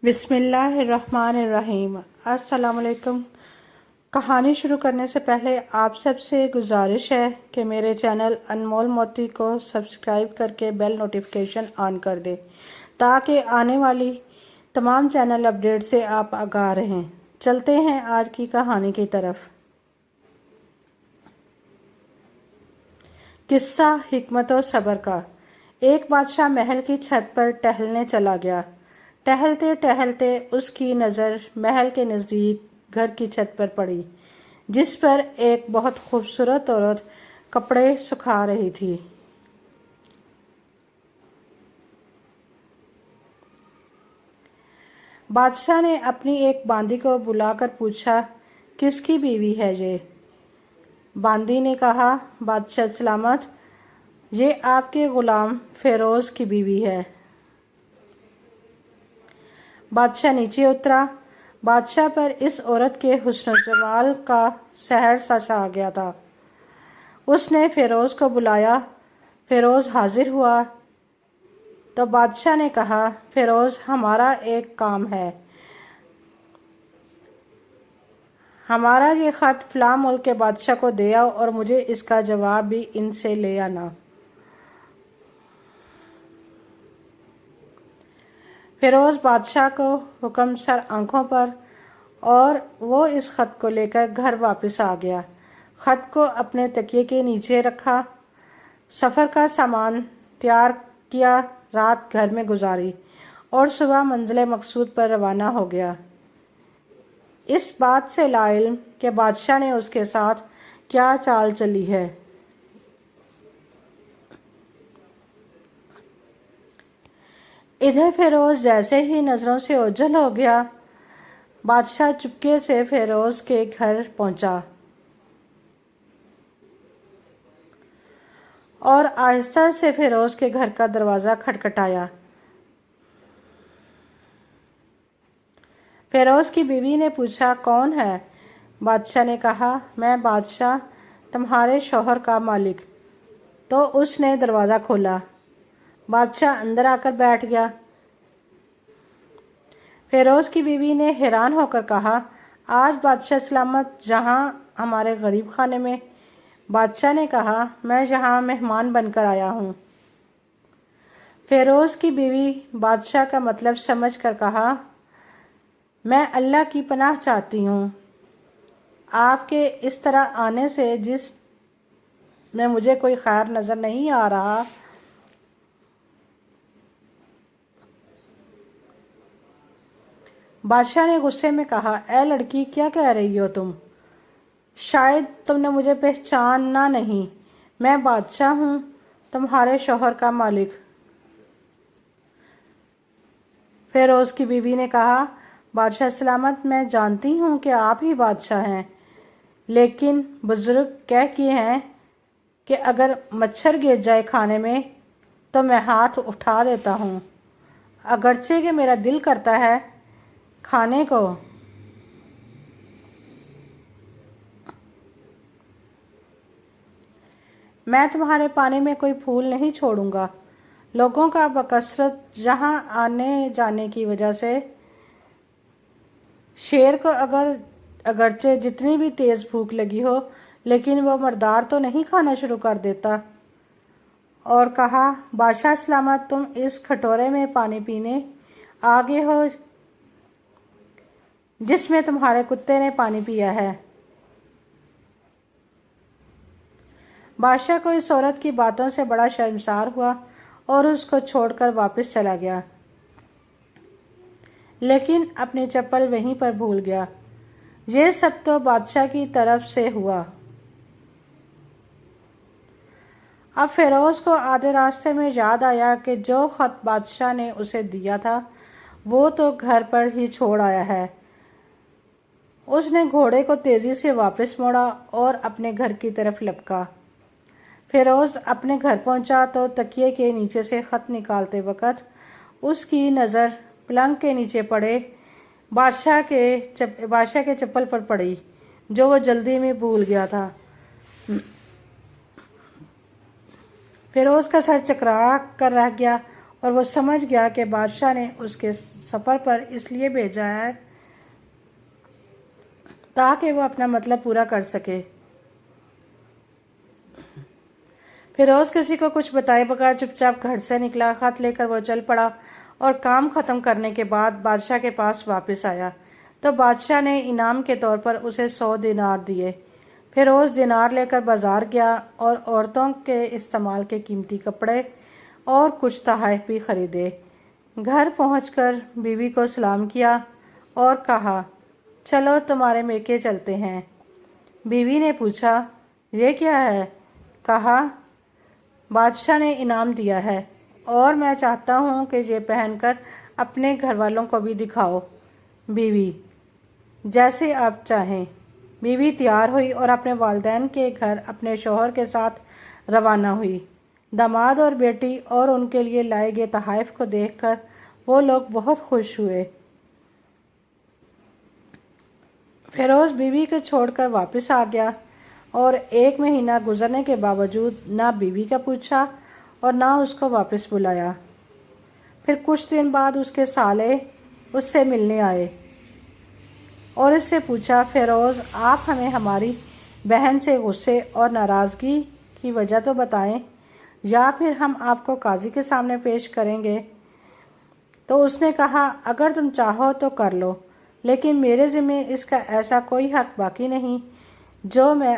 بسم اللہ الرحمن الرحیم۔ السلام علیکم۔ کہانی شروع کرنے سے پہلے آپ سب سے گزارش ہے کہ میرے چینل انمول موتی کو سبسکرائب کر کے بیل نوٹیفیکیشن آن کر دیں تاکہ آنے والی تمام چینل اپڈیٹ سے آپ آگاہ رہیں۔ چلتے ہیں آج کی کہانی کی طرف۔ قصہ حکمت و صبر کا۔ ایک بادشاہ محل کی چھت پر ٹہلنے چلا گیا۔ ٹہلتے ٹہلتے اس کی نظر محل کے نزدیک گھر کی چھت پر پڑی، جس پر ایک بہت خوبصورت عورت کپڑے سکھا رہی تھی۔ بادشاہ نے اپنی ایک باندی کو بلا کر پوچھا، کس کی بیوی ہے یہ؟ باندی نے کہا، بادشاہ سلامت، یہ آپ کے غلام فیروز کی بیوی ہے۔ بادشاہ نیچے اترا۔ بادشاہ پر اس عورت کے حسن و جمال کا سحر سا چھا گیا تھا۔ اس نے فیروز کو بلایا۔ فیروز حاضر ہوا تو بادشاہ نے کہا، فیروز، ہمارا ایک کام ہے۔ ہمارا یہ خط فلاں ملک کے بادشاہ کو دے آؤ اور مجھے اس کا جواب بھی ان سے لے آنا۔ فیروز بادشاہ کو حکم سر آنکھوں پر، اور وہ اس خط کو لے کر گھر واپس آ گیا۔ خط کو اپنے تکیے کے نیچے رکھا، سفر کا سامان تیار کیا، رات گھر میں گزاری اور صبح منزل مقصود پر روانہ ہو گیا، اس بات سے لا علم کہ بادشاہ نے اس کے ساتھ کیا چال چلی ہے۔ ادھر فیروز جیسے ہی نظروں سے اوجھل ہو گیا، بادشاہ چپکے سے فیروز کے گھر پہنچا اور آہستہ سے فیروز کے گھر کا دروازہ کھٹکھٹایا۔ فیروز کی بیوی نے پوچھا، کون ہے؟ بادشاہ نے کہا، میں بادشاہ، تمہارے شوہر کا مالک۔ تو اس نے دروازہ کھولا۔ بادشاہ اندر آ کر بیٹھ گیا۔ فیروز کی بیوی نے حیران ہو کر کہا، آج بادشاہ سلامت جہاں ہمارے غریب خانے میں؟ بادشاہ نے کہا، میں یہاں مہمان بن کر آیا ہوں۔ فیروز کی بیوی بادشاہ کا مطلب سمجھ کر کہا، میں اللہ کی پناہ چاہتی ہوں آپ کے اس طرح آنے سے، جس میں مجھے کوئی خیر نظر نہیں آ رہا۔ بادشاہ نے غصے میں کہا، اے لڑکی، کیا کہہ رہی ہو تم؟ شاید تم نے مجھے پہچانا نہیں۔ میں بادشاہ ہوں، تمہارے شوہر کا مالک۔ فیروز کی بیوی نے کہا، بادشاہ سلامت، میں جانتی ہوں کہ آپ ہی بادشاہ ہیں، لیکن بزرگ کہہ کیے ہیں کہ اگر مچھر گر جائے کھانے میں تو میں ہاتھ اٹھا دیتا ہوں، اگرچہ کہ میرا دل کرتا ہے کھانے کو۔ میں تمہارے پانی میں کوئی پھول نہیں چھوڑوں گا۔ لوگوں کا بکثرت یہاں آنے جانے کی وجہ سے شیر کو اگرچہ جتنی بھی تیز بھوک لگی ہو، لیکن وہ مردار تو نہیں کھانا شروع کر دیتا۔ اور کہا، بادشاہ سلامت، تم اس کھٹورے میں پانی پینے آگے ہو جس میں تمہارے کتے نے پانی پیا ہے۔ بادشاہ کو اس عورت کی باتوں سے بڑا شرمسار ہوا اور اس کو چھوڑ کر واپس چلا گیا، لیکن اپنی چپل وہیں پر بھول گیا۔ یہ سب تو بادشاہ کی طرف سے ہوا۔ اب فیروز کو آدھے راستے میں یاد آیا کہ جو خط بادشاہ نے اسے دیا تھا وہ تو گھر پر ہی چھوڑ آیا ہے۔ اس نے گھوڑے کو تیزی سے واپس موڑا اور اپنے گھر کی طرف لپکا۔ فیروز اپنے گھر پہنچا تو تکیے کے نیچے سے خط نکالتے وقت اس کی نظر پلنگ کے نیچے پڑے بادشاہ کے چپل پر پڑی، جو وہ جلدی میں بھول گیا تھا۔ فیروز کا سر چکرا کر رہ گیا اور وہ سمجھ گیا کہ بادشاہ نے اس کے سفر پر اس لیے بھیجا ہے تاکہ وہ اپنا مطلب پورا کر سکے۔ فیروز کسی کو کچھ بتائے بغیر چپ چاپ گھر سے نکلا۔ خط لے کر وہ چل پڑا اور کام ختم کرنے کے بعد بادشاہ کے پاس واپس آیا تو بادشاہ نے انعام کے طور پر اسے 100 دینار دیے۔ فیروز دینار لے کر بازار گیا اور عورتوں کے استعمال کے قیمتی کپڑے اور کچھ تحائف بھی خریدے۔ گھر پہنچ کر بیوی کو سلام کیا اور کہا، چلو تمہارے میکے چلتے ہیں۔ بیوی نے پوچھا، یہ کیا ہے؟ کہا، بادشاہ نے انعام دیا ہے اور میں چاہتا ہوں کہ یہ پہن کر اپنے گھر والوں کو بھی دکھاؤ۔ بیوی، جیسے آپ چاہیں۔ بیوی تیار ہوئی اور اپنے والدین کے گھر اپنے شوہر کے ساتھ روانہ ہوئی۔ داماد اور بیٹی اور ان کے لیے لائے گئے تحائف کو دیکھ کر وہ لوگ بہت خوش ہوئے۔ فیروز بیوی کو چھوڑ کر واپس آ گیا اور 1 مہینہ گزرنے کے باوجود نہ بیوی کا پوچھا اور نہ اس کو واپس بلایا۔ پھر کچھ دن بعد اس کے سالے اس سے ملنے آئے اور اس سے پوچھا، فیروز، آپ ہمیں ہماری بہن سے غصے اور ناراضگی کی وجہ تو بتائیں، یا پھر ہم آپ کو قاضی کے سامنے پیش کریں گے۔ تو اس نے کہا، اگر تم چاہو تو کر لو، لیکن میرے ذمہ اس کا ایسا کوئی حق باقی نہیں جو میں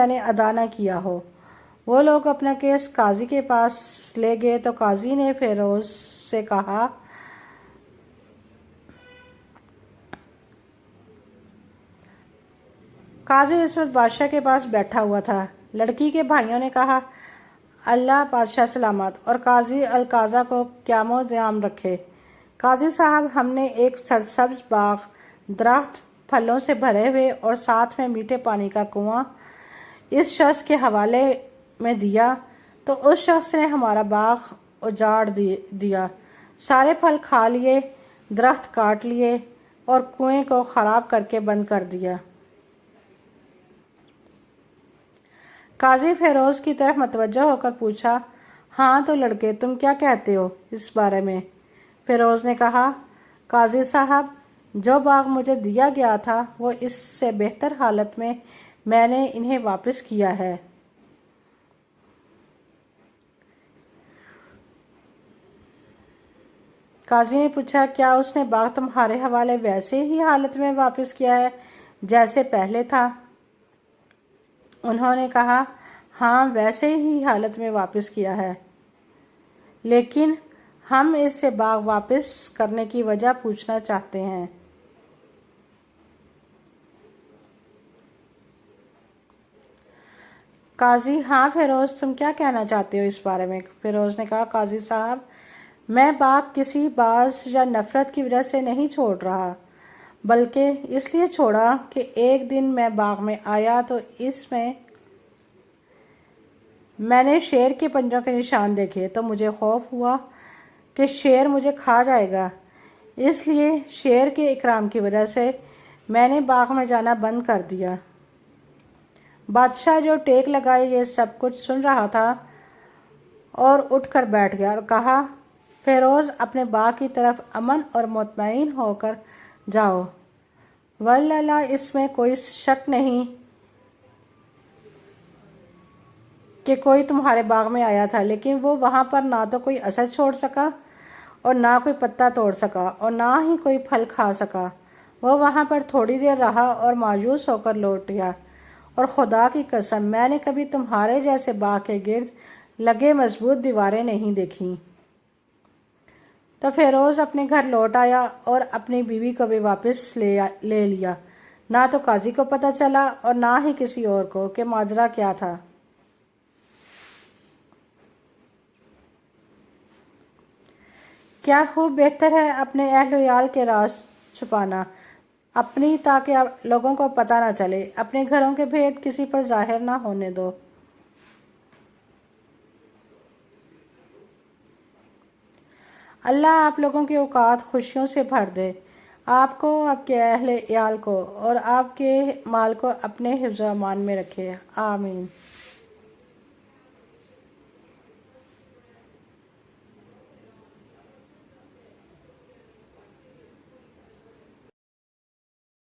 نے ادا نہ کیا ہو۔ وہ لوگ اپنا کیس قاضی کے پاس لے گئے تو قاضی نے فیروز سے کہا، قاضی اس وقت بادشاہ کے پاس بیٹھا ہوا تھا۔ لڑکی کے بھائیوں نے کہا، اللہ بادشاہ سلامت اور قاضی القاضی کو قیام و دیام رکھے۔ قاضی صاحب، ہم نے ایک سرسبز باغ، درخت پھلوں سے بھرے ہوئے اور ساتھ میں میٹھے پانی کا کنواں اس شخص کے حوالے میں دیا تو اس شخص نے ہمارا باغ اجاڑ دیا، سارے پھل کھا لیے، درخت کاٹ لیے اور کنویں کو خراب کر کے بند کر دیا۔ قاضی فیروز کی طرف متوجہ ہو کر پوچھا، ہاں تو لڑکے، تم کیا کہتے ہو اس بارے میں؟ فیروز نے کہا، قاضی صاحب، جو باغ مجھے دیا گیا تھا وہ اس سے بہتر حالت میں نے انہیں واپس کیا ہے۔ قاضی نے پوچھا، کیا اس نے باغ تمہارے حوالے ویسے ہی حالت میں واپس کیا ہے جیسے پہلے تھا؟ انہوں نے کہا، ہاں ویسے ہی حالت میں واپس کیا ہے، لیکن ہم اس سے باغ واپس کرنے کی وجہ پوچھنا چاہتے ہیں۔ قاضی، ہاں فیروز، تم کیا کہنا چاہتے ہو اس بارے میں؟ فیروز نے کہا، قاضی صاحب، میں باغ کسی باعث یا نفرت کی وجہ سے نہیں چھوڑ رہا، بلکہ اس لیے چھوڑا کہ ایک دن میں باغ میں آیا تو اس میں نے شیر کے پنجوں کے نشان دیکھے تو مجھے خوف ہوا کہ شیر مجھے کھا جائے گا، اس لیے شیر کے اکرام کی وجہ سے میں نے باغ میں جانا بند کر دیا۔ بادشاہ جو ٹیک لگائے یہ سب کچھ سن رہا تھا اور اٹھ کر بیٹھ گیا اور کہا، فیروز، اپنے باغ کی طرف امن اور مطمئن ہو کر جاؤ، واللہ اس میں کوئی شک نہیں کہ کوئی تمہارے باغ میں آیا تھا، لیکن وہ وہاں پر نہ تو کوئی اثر چھوڑ سکا اور نہ کوئی پتا توڑ سکا اور نہ ہی کوئی پھل کھا سکا۔ وہ وہاں پر تھوڑی دیر رہا اور مایوس ہو کر لوٹ گیا، اور خدا کی قسم میں نے کبھی تمہارے جیسے باغ کے گرد لگے مضبوط دیواریں نہیں دیکھیں۔ تو فیروز اپنے گھر لوٹ آیا اور اپنی بیوی کو بھی واپس لے لیا۔ نہ تو قاضی کو پتہ چلا اور نہ ہی کسی اور کو کہ ماجرا کیا تھا۔ کیا خوب بہتر ہے اپنے اہل و عیال کے راز چھپانا اپنی، تاکہ لوگوں کو پتہ نہ چلے۔ اپنے گھروں کے بھید کسی پر ظاہر نہ ہونے دو۔ اللہ آپ لوگوں کے اوقات خوشیوں سے بھر دے، آپ کو، آپ کے اہل عیال کو اور آپ کے مال کو اپنے حفظ و امان میں رکھے، آمین۔